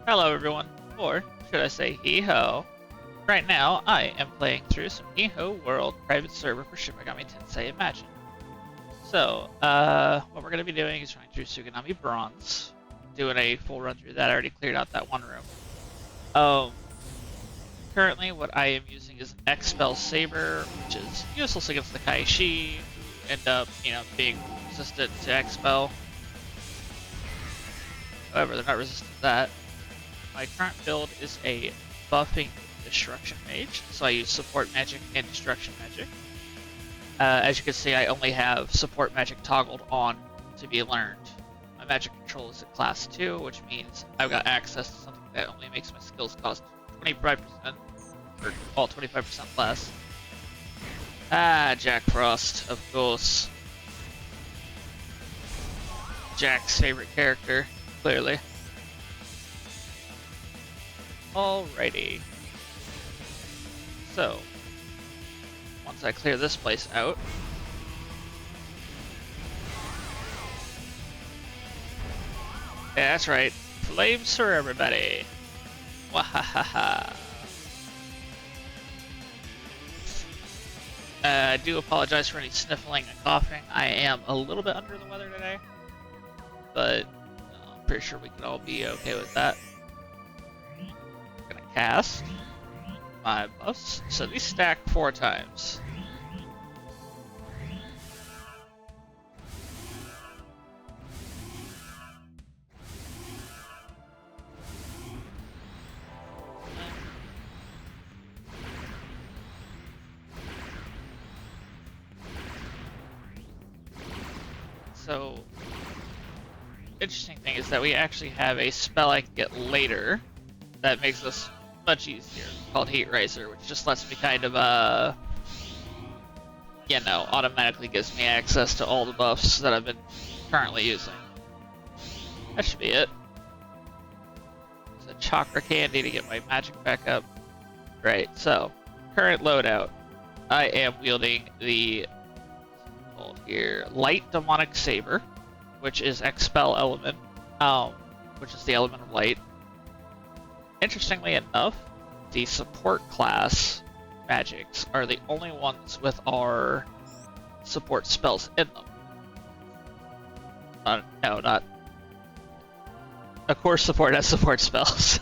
Hello everyone, or should I say Hee-Ho. Right now, I am playing through some Hee-Ho World Private Server for Suginami Imagine. So, what we're going to be doing is running through Suginami Bronze, doing a full run through that. I already cleared out that one room. Currently what I am using is an X-Spell Saber, which is useless against the Kaishi, who end up, being resistant to X-Spell. However, they're not resistant to that. My current build is a buffing destruction mage, so I use support magic and destruction magic. As you can see, I only have support magic toggled on to be learned. My magic control is at class 2, which means I've got access to something that only makes my skills cost 25%, or all 25% less. Jack Frost, of course. Jack's favorite character, clearly. Alrighty. So, once I clear this place out, yeah, that's right. Flames for everybody. Wahahaha. I do apologize for any sniffling and coughing. I am a little bit under the weather today, but I'm pretty sure we can all be okay with that. Cast my buffs. So these stack 4 times. So, interesting thing is that we actually have a spell I can get later that makes this much easier, called Heat Riser, which just lets me kind of, automatically gives me access to all the buffs that I've been currently using. That should be it. It's a chakra candy to get my magic back up. Right, so, current loadout. I am wielding the, hold here, Light Demonic Saber, which is Expel element, which is the element of light. Interestingly enough, the support class magics are the only ones with our support spells in them. No, not. Of course, support has support spells.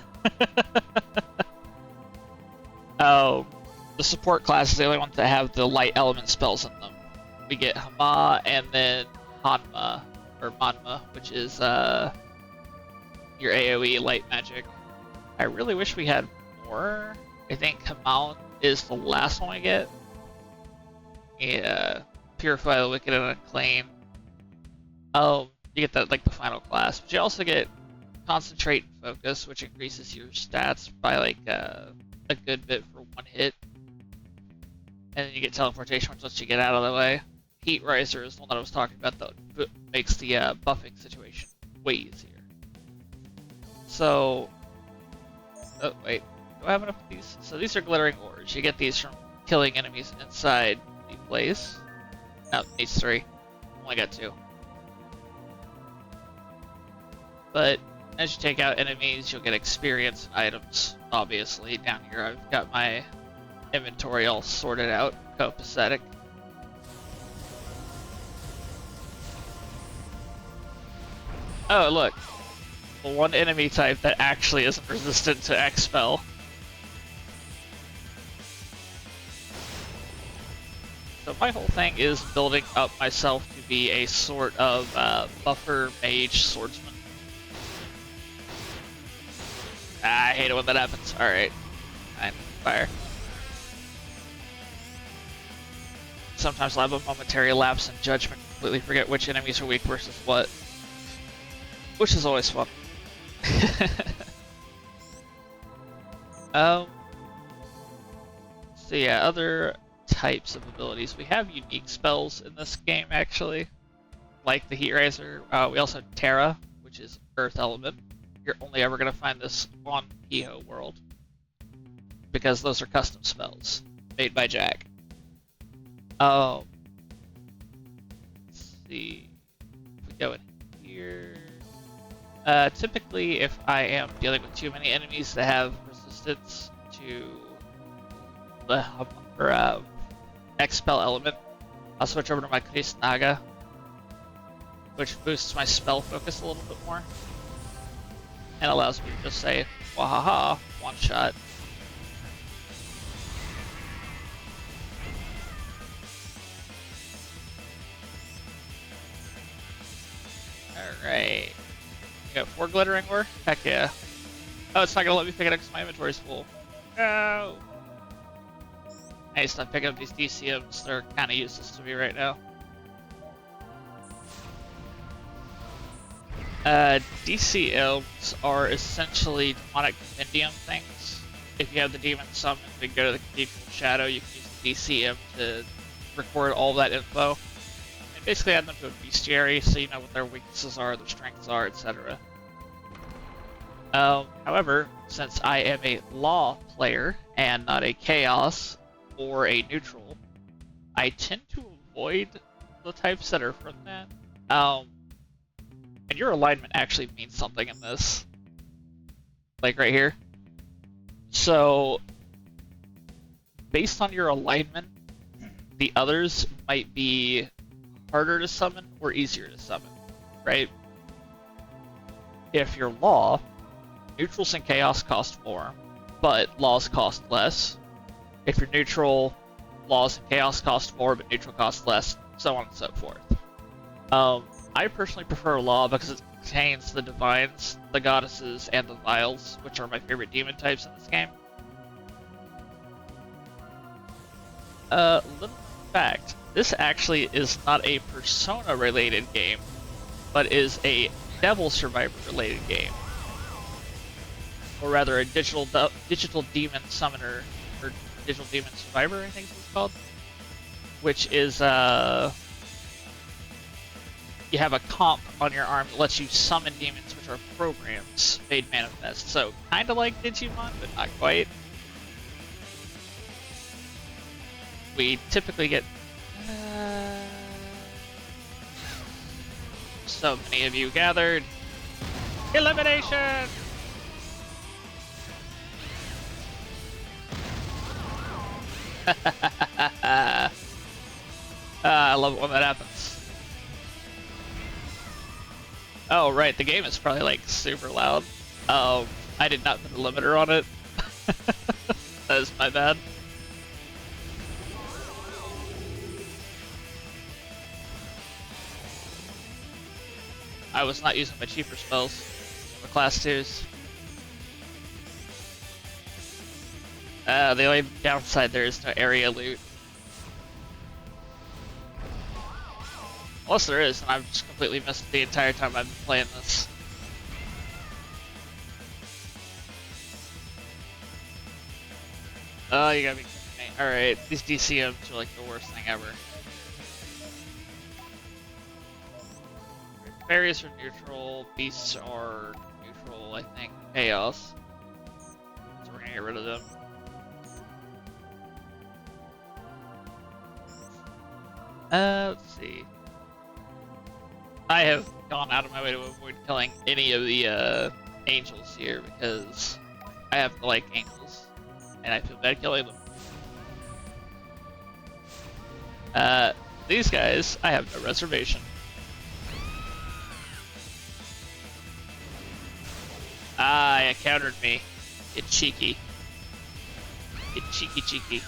The support class is the only ones that have the light element spells in them. We get Hama and then Hanma, or Manma, which is your AoE light magic. I really wish we had more. I think Kamal is the last one we get. Yeah, Purify the Wicked and Unclaim. You get that like the final class. But you also get Concentrate and Focus, which increases your stats by like a good bit for 1 hit. And then you get Teleportation, which lets you get out of the way. Heat Riser is the one that I was talking about, though. It makes the buffing situation way easier. So, oh, wait. Do I have enough of these? So these are glittering ores. You get these from killing enemies inside the place. No, needs 3. Only got 2. But as you take out enemies, you'll get experience and items. Obviously, down here I've got my inventory all sorted out. Copacetic. Oh, look. One enemy type that actually isn't resistant to Expel. So my whole thing is building up myself to be a sort of buffer mage swordsman. I hate it when that happens. Alright. Fire. Sometimes I have a momentary lapse in judgment, completely forget which enemies are weak versus what. Which is always fun. So yeah, other types of abilities. We have unique spells in this game, actually. Like the Heat Riser. We also have Terra, which is Earth Element. You're only ever going to find this on Hee-Ho World. Because those are custom spells made by Jack. Let's see. If we go in here. Typically, if I am dealing with too many enemies that have resistance to the Expel element, I'll switch over to my Naga, which boosts my spell focus a little bit more, and allows me to just say, wahaha, one shot. Alright. You got 4 glittering ore? Heck yeah. Oh, it's not gonna let me pick it up because my inventory's full. No! I need to stop picking up these DCMs. They're kind of useless to me right now. DCMs are essentially demonic compendium things. If you have the demon summoned and go to the Cathedral Shadow, you can use the DCM to record all that info. And basically add them to a bestiary so you know what their weaknesses are, their strengths are, etc. However, since I am a law player and not a chaos or a neutral, I tend to avoid the types that are from that. And your alignment actually means something in this. Like right here. So, based on your alignment, the others might be harder to summon or easier to summon, right? If you're law, neutrals and chaos cost more, but laws cost less. If you're neutral, laws and chaos cost more, but neutral cost less, so on and so forth. I personally prefer law because it contains the divines, the goddesses, and the vials, which are my favorite demon types in this game. Little fact, this actually is not a Persona-related game, but is a Devil Survivor-related game. Or rather, a digital demon summoner, or digital demon survivor, I think it's called. Which is, you have a comp on your arm that lets you summon demons, which are programs made manifest. So, kinda like Digimon, but not quite. We typically get so many of you gathered. Elimination! I love it when that happens. Oh, right, the game is probably like super loud. I did not put a limiter on it. That is my bad. I was not using my cheaper spells. My class 2s. The only downside there is no area loot. Unless there is, and I've just completely missed it the entire time I've been playing this. Oh, you gotta be kidding me. Alright, these DCMs are like the worst thing ever. Fairies are neutral, beasts are neutral, I think. Chaos. So we're gonna get rid of them. Let's see. I have gone out of my way to avoid killing any of the angels here because I happen to like angels, and I feel bad killing them. These guys, I have no reservation. Ah, you countered me. You cheeky. You cheeky.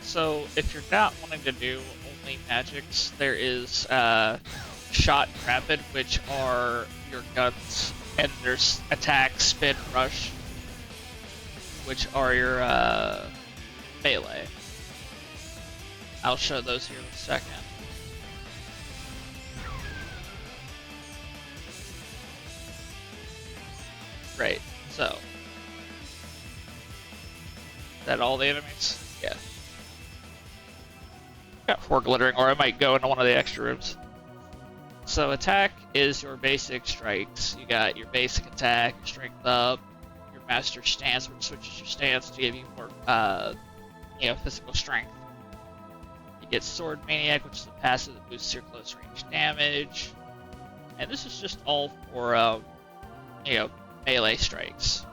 So, if you're not wanting to do only magics, there is Shot and Rapid, which are your guns, and there's Attack, Spin, Rush, which are your melee. I'll show those here in a second. Right, so. Is that all the enemies? Yeah. Got 4 glittering, or I might go into one of the extra rooms. So attack is your basic strikes. You got your basic attack, your strength up, your master stance, which switches your stance to give you more, physical strength. You get Sword Maniac, which is a passive that boosts your close range damage. And this is just all for, you know, melee strikes.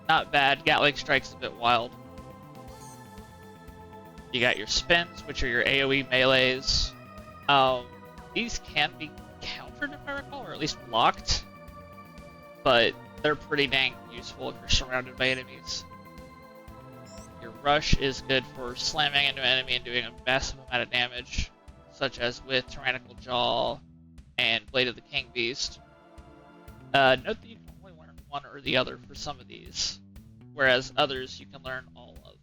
Not bad. Gatling Strike's a bit wild. You got your spins, which are your AoE melees. These can be countered, if I recall, or at least blocked. But they're pretty dang useful if you're surrounded by enemies. Your rush is good for slamming into an enemy and doing a massive amount of damage, such as with Tyrannical Jaw and Blade of the King Beast. Note that you can only learn one or the other for some of these, whereas others you can learn all of.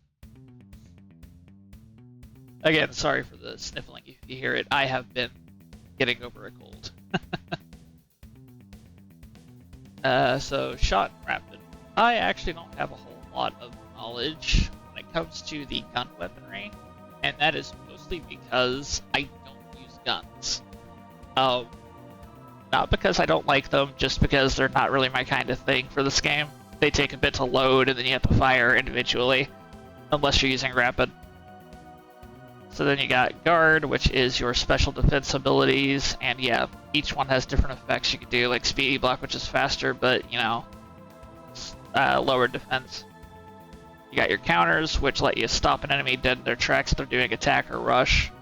Again, sorry for the sniffling if you hear it. I have been getting over a cold. So, Shot and Rapid. I actually don't have a whole lot of knowledge when it comes to the gun weaponry, and that is mostly because I don't use guns. Not because I don't like them, just because they're not really my kind of thing for this game. They take a bit to load, and then you have to fire individually, unless you're using Rapid. So then you got Guard, which is your special defense abilities, and yeah, each one has different effects you can do, like Speedy Block, which is faster, but, you know, lower defense. You got your counters, which let you stop an enemy dead in their tracks if they're doing attack or rush.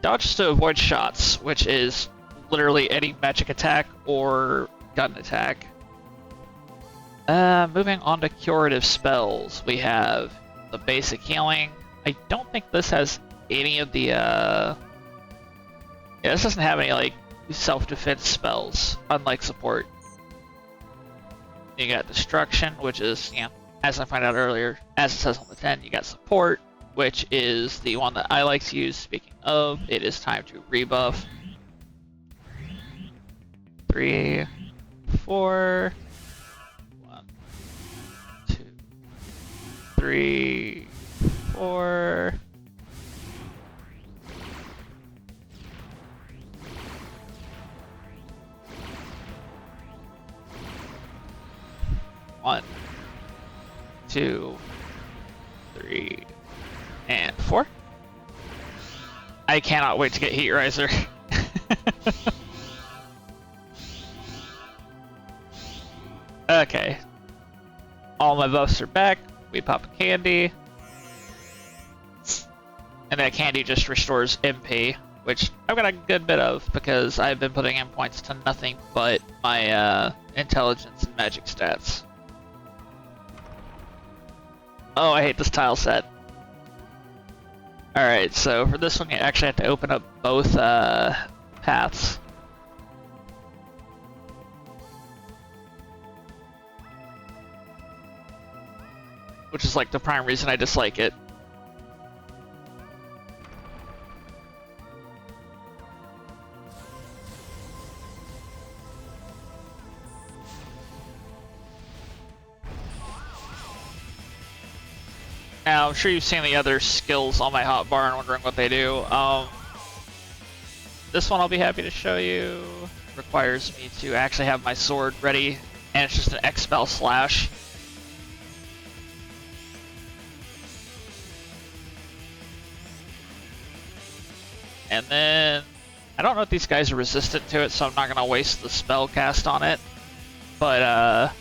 Dodge to avoid shots, which is literally any magic attack or gun attack. Moving on to curative spells, we have the basic healing. I don't think this has any of the, yeah, this doesn't have any, like, self-defense spells, unlike support. You got destruction, which is, you know, as I found out earlier, as it says on the 10, you got support, which is the one that I like to use. Speaking of, it is time to rebuff. 3, 4, 1, 2, 3, 4. One, 2, 3, and 4. I cannot wait to get Heat Riser. Okay. All my buffs are back. We pop a candy. And that candy just restores MP, which I've got a good bit of because I've been putting in points to nothing but my intelligence and magic stats. Oh, I hate this tile set. Alright, so for this one you actually have to open up both paths. Which is like the prime reason I dislike it. Now, I'm sure you've seen the other skills on my hotbar and wondering what they do. This one I'll be happy to show you. Requires me to actually have my sword ready, and it's just an X-Spell slash. And then, I don't know if these guys are resistant to it, so I'm not going to waste the spell cast on it. But,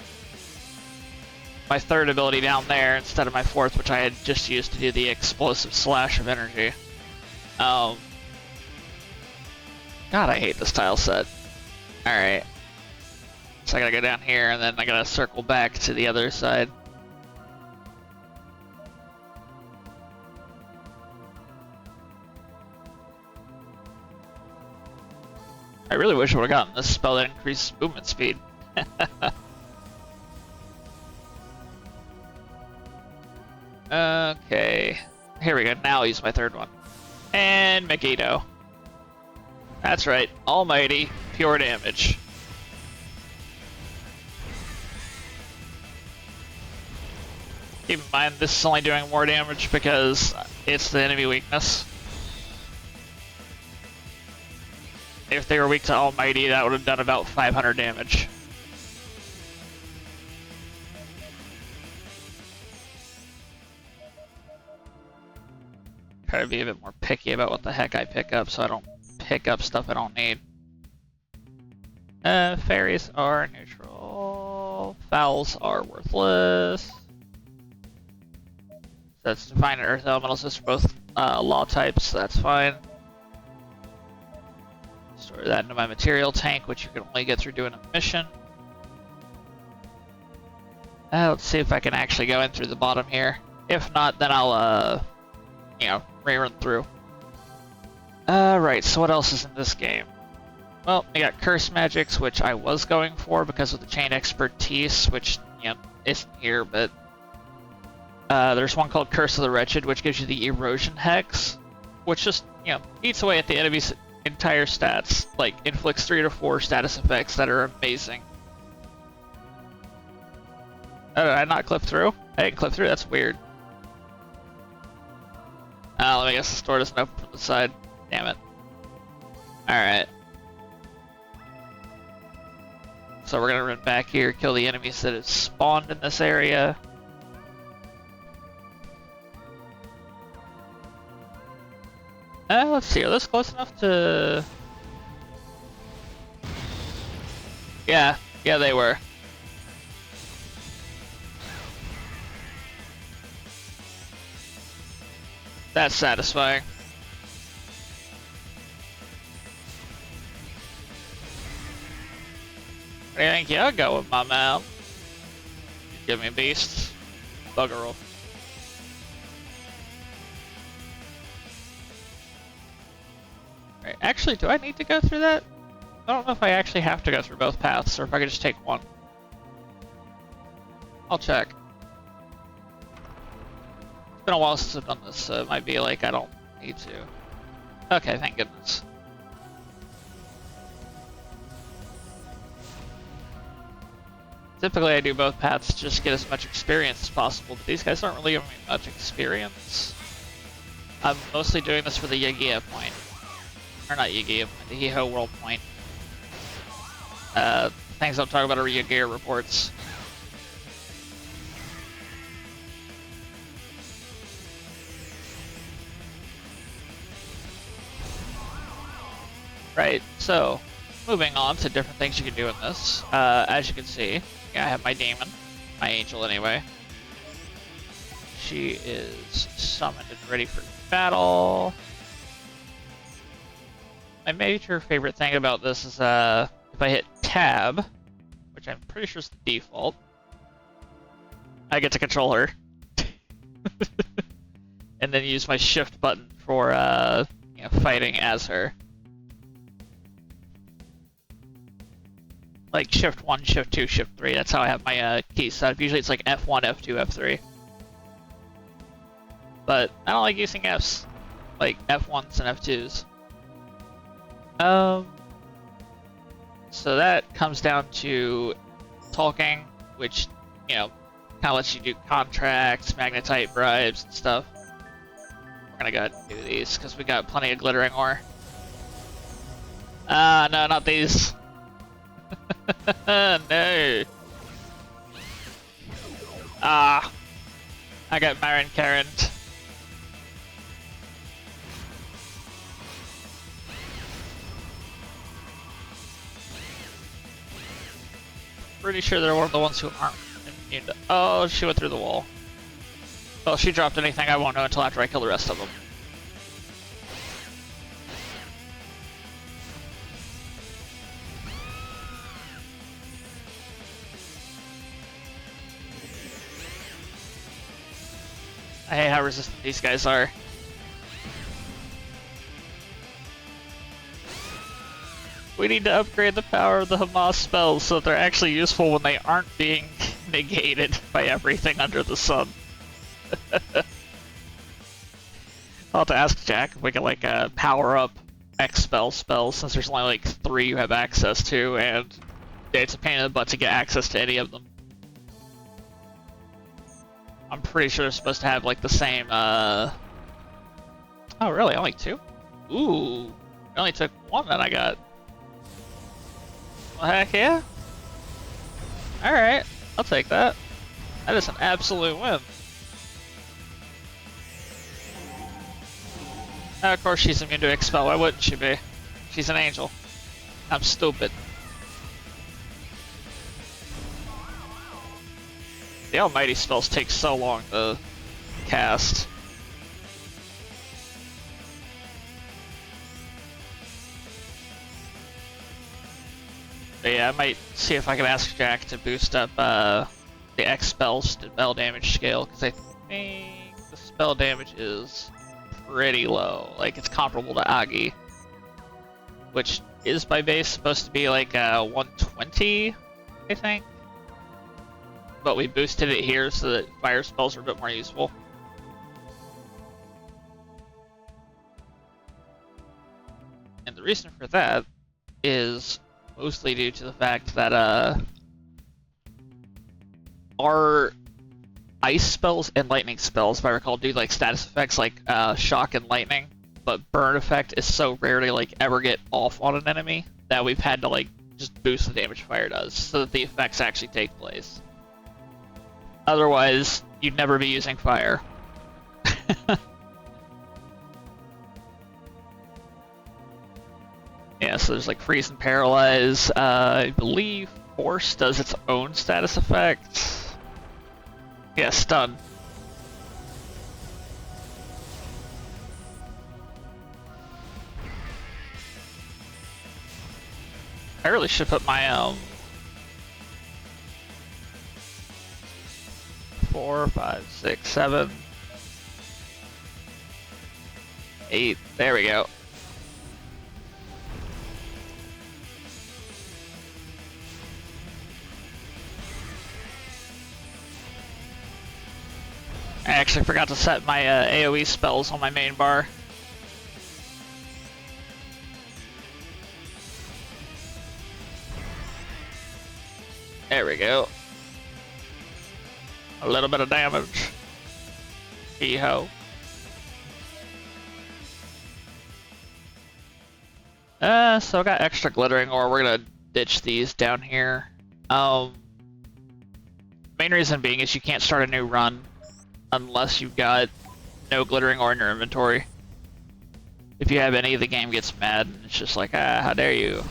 my third ability down there instead of my fourth, which I had just used to do the explosive slash of energy. God, I hate this tile set. Alright. So I gotta go down here, and then I gotta circle back to the other side. I really wish I would've gotten this spell that increases movement speed. Okay, here we go. Now I'll use my third one. And Megiddo. That's right, almighty, pure damage. Keep in mind, this is only doing more damage because it's the enemy weakness. If they were weak to almighty, that would have done about 500 damage. Try to be a bit more picky about what the heck I pick up so I don't pick up stuff I don't need. Fairies are neutral. Fowls are worthless. That's divine and earth elementals. Those are both law types, so that's fine. Store that into my material tank, which you can only get through doing a mission. Let's see if I can actually go in through the bottom here. If not, then I'll, you know, rerun through. Right, so what else is in this game? Well, I got Curse Magics, which I was going for because of the Chain Expertise, which, you know, isn't here, but... there's one called Curse of the Wretched, which gives you the Erosion Hex, which just, you know, eats away at the enemy's entire stats. Like, inflicts 3 to 4 status effects that are amazing. Oh, did I not clip through? I didn't clip through? That's weird. Let me guess the store doesn't open from the side. Damn it. Alright. So we're gonna run back here, kill the enemies that have spawned in this area. Let's see, are those close enough to... Yeah, they were. That's satisfying. Where do you think you're going, my man? Give me a beast. Bugger roll. Right, actually, do I need to go through that? I don't know if I actually have to go through both paths, or if I could just take one. I'll check. It's been a while since I've done this, so it might be like I don't need to. Okay, thank goodness. Typically I do both paths to just get as much experience as possible, but these guys aren't really giving me much experience. I'm mostly doing this for the Yagia point. Or not Yagia point, the Hee-Ho World point. Things I'm talking about are Yagia reports. Right, so, moving on to different things you can do in this. As you can see, I have my demon, my angel anyway. She is summoned and ready for battle. My major favorite thing about this is if I hit tab, which I'm pretty sure is the default, I get to control her. And then use my shift button for you know, fighting as her. Like shift 1, shift 2, shift 3, that's how I have my keys set up. Usually it's like F1, F2, F3. But I don't like using Fs, like F1s and F2s. So that comes down to talking, which, you know, kind of lets you do contracts, magnetite bribes, and stuff. We're gonna go ahead and do these, because we got plenty of glittering ore. No, not these. No. Ah. I got Marin Current. Pretty sure they're one of the ones who aren't immune to— oh, she went through the wall. Well, she dropped anything, I won't know until after I kill the rest of them. I hate how resistant these guys are. We need to upgrade the power of the Hamas spells so that they're actually useful when they aren't being negated by everything under the sun. I'll have to ask Jack if we can like power up X-Spell spells, since there's only like 3 you have access to, and it's a pain in the butt to get access to any of them. I'm pretty sure they're supposed to have like the same oh really? Only 2? Ooh. I only took 1 that I got. Well, heck yeah. Alright, I'll take that. That is an absolute win. Of course she's immune to expel, why wouldn't she be? She's an angel. I'm stupid. The almighty spells take so long to cast. But yeah, I might see if I can ask Jack to boost up the X spells to spell damage scale, because I think the spell damage is pretty low. Like, it's comparable to Agi, which is by base supposed to be like 120, I think. But we boosted it here so that fire spells are a bit more useful. And the reason for that is mostly due to the fact that our ice spells and lightning spells, if I recall, do like status effects like shock and lightning, but burn effect is so rare to like ever get off on an enemy that we've had to like just boost the damage fire does so that the effects actually take place. Otherwise, you'd never be using fire. Yeah, so there's like freeze and paralyze. I believe force does its own status effect. Yeah, stun. I really should put my 4, 5, 6, 7, 8. There we go. I actually forgot to set my AoE spells on my main bar. There we go. A little bit of damage. Hee-Ho. So I got extra glittering ore. We're gonna ditch these down here. Main reason being is you can't start a new run unless you've got no glittering ore in your inventory. If you have any, the game gets mad and it's just like, ah, how dare you.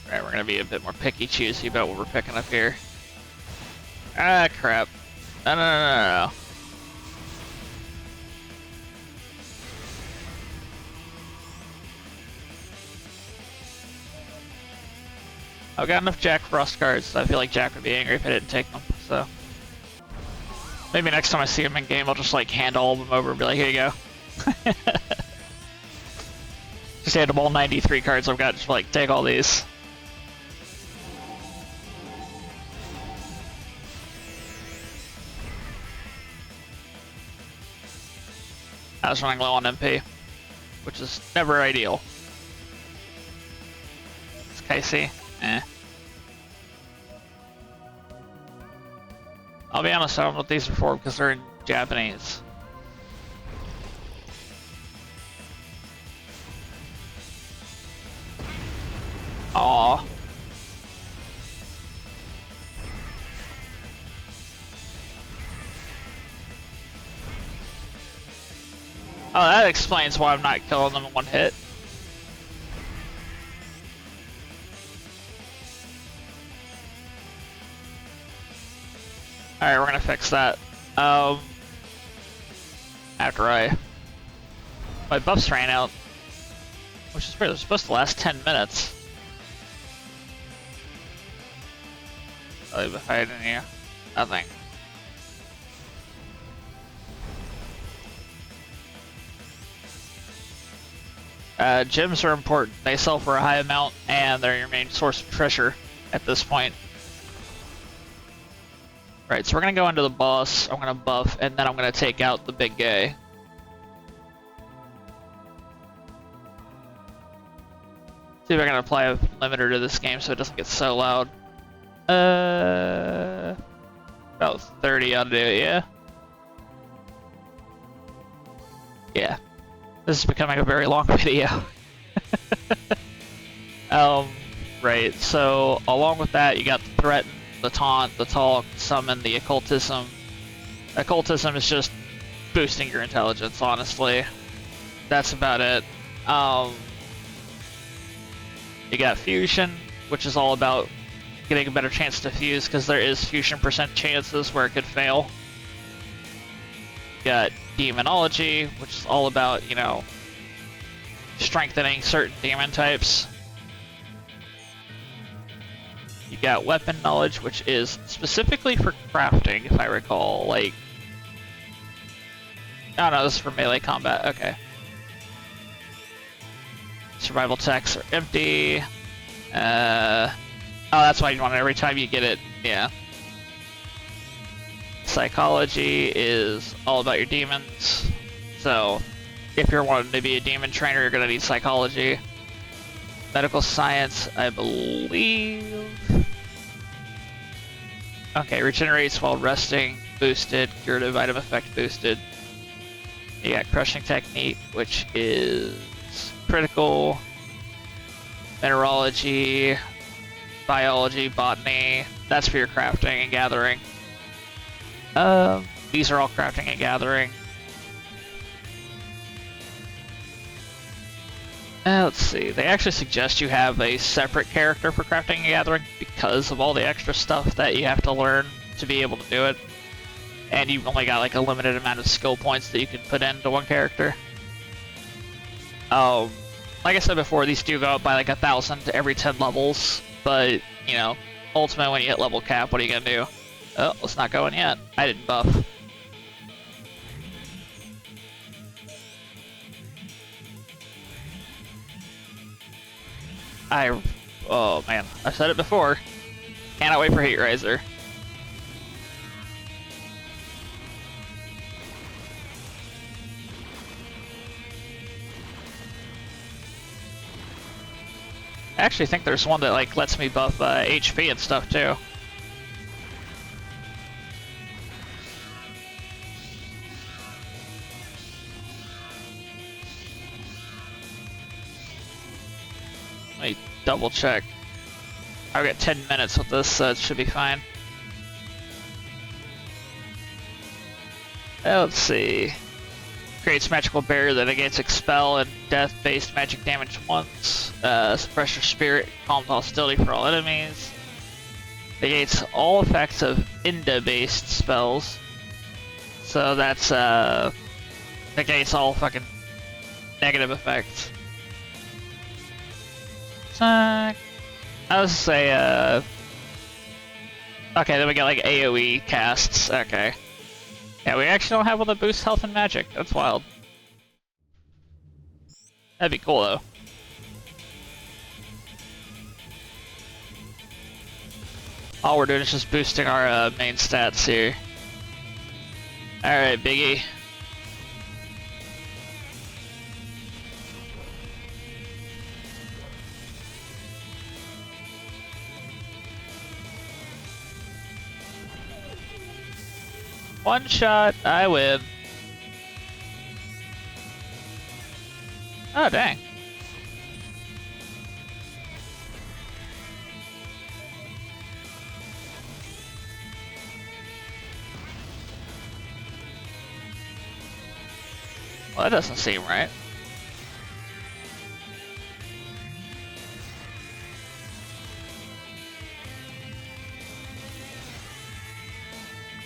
Alright, we're gonna be a bit more picky-choosy about what we're picking up here. Ah, crap. No. I've got enough Jack Frost cards, so I feel like Jack would be angry if I didn't take them, so. Maybe next time I see him in game, I'll just like hand all of them over and be like, here you go. Just hand him all 93 cards I've got, just like, take all these. I was running low on MP, which is never ideal. It's Casey. Eh. I'll be honest, I don't know what these are for because they're in Japanese. Aww. Oh, that explains why I'm not killing them in one hit. Alright, we're gonna fix that. After my buffs ran out, which is weird, they're supposed to last 10 minutes. I'll leave a hide in here. Nothing. Gems are important. They sell for a high amount, and they're your main source of treasure at this point. Right, so we're gonna go into the boss, I'm gonna buff, and then I'm gonna take out the big guy. See if I can apply a limiter to this game so it doesn't get so loud. About 30 ought to do it, yeah? Yeah. This is becoming a very long video. Right, so along with that, you got the threat the taunt, the talk, summon, the occultism. Occultism is just boosting your intelligence, honestly. That's about it. You got fusion, which is all about getting a better chance to fuse, because there is fusion percent chances where it could fail. You got demonology, which is all about, you know, strengthening certain demon types. You got weapon knowledge, which is specifically for crafting, if I recall. Like, oh no, this is for melee combat. Okay. Survival texts are empty. Oh, that's why you want it every time you get it. Yeah. Psychology is all about your demons. So, if you're wanting to be a demon trainer, you're gonna need psychology. Medical science, I believe. Okay, regenerates while resting, boosted. Curative item effect boosted. You got crushing technique, which is critical. Mineralogy, biology, botany. That's for your crafting and gathering. These are all crafting and gathering. Let's see, they actually suggest you have a separate character for crafting and gathering because of all the extra stuff that you have to learn to be able to do it. And you've only got like a limited amount of skill points that you can put into one character. Like I said before, these do go up by like 1,000 every 10 levels, but, you know, ultimately when you hit level cap, what are you gonna do? Oh, let's not go in yet. I didn't buff. Oh man, I said it before. Cannot wait for Heat Riser. I actually think there's one that like lets me buff HP and stuff too. Let me double check. I've got 10 minutes with this, so it should be fine. Let's see. Creates magical barrier that negates expel and death-based magic damage once. Suppress your spirit, calms hostility for all enemies. Negates all effects of Inda-based spells. So that's negates all fucking negative effects. I was say okay, then we got like AoE casts. Okay. Yeah, we actually don't have one that boosts health and magic. That's wild. That'd be cool though. All we're doing is just boosting our main stats here. Alright, Biggie. One shot, I win. Oh, dang. Well, that doesn't seem right.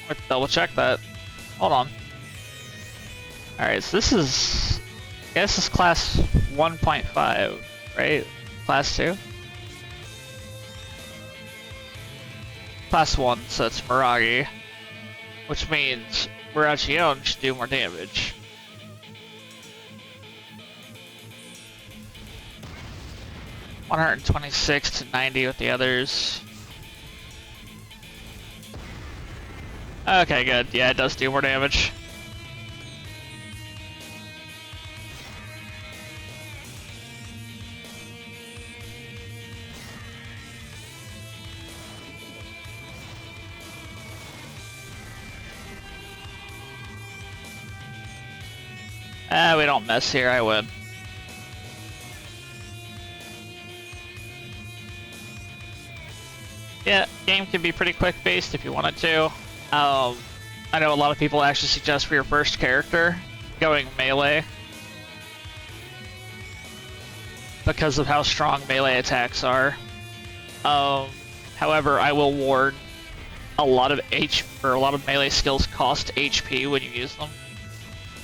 Let's double check that. Hold on. Alright, so this is... I guess this is class 1.5, right? Class 2? Class 1, so it's Miragi. Which means Miragion should do more damage. $126 to 90 with the others. Okay, good. Yeah, it does do more damage. We don't mess here, I win. Yeah, game can be pretty quick-paced if you wanted to. I know a lot of people actually suggest for your first character going melee because of how strong melee attacks are. However, I will warn, a lot of melee skills cost HP when you use them.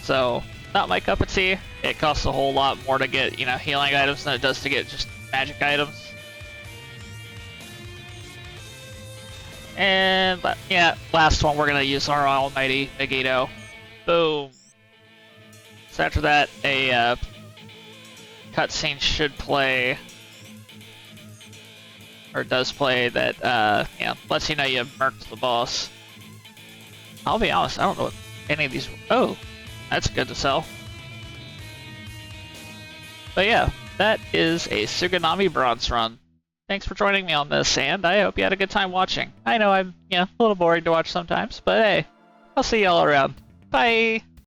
So, not my cup of tea. It costs a whole lot more to get, healing items than it does to get just magic items. And, yeah, last one, we're gonna use our almighty Megiddo. Boom. So after that, a cutscene should play, or does play, that, lets you know you've murked the boss. I'll be honest, I don't know what any of these... Oh, that's good to sell. But yeah, that is a Suginami Bronze run. Thanks for joining me on this, and I hope you had a good time watching. I know I'm, a little boring to watch sometimes, but hey, I'll see y'all around. Bye!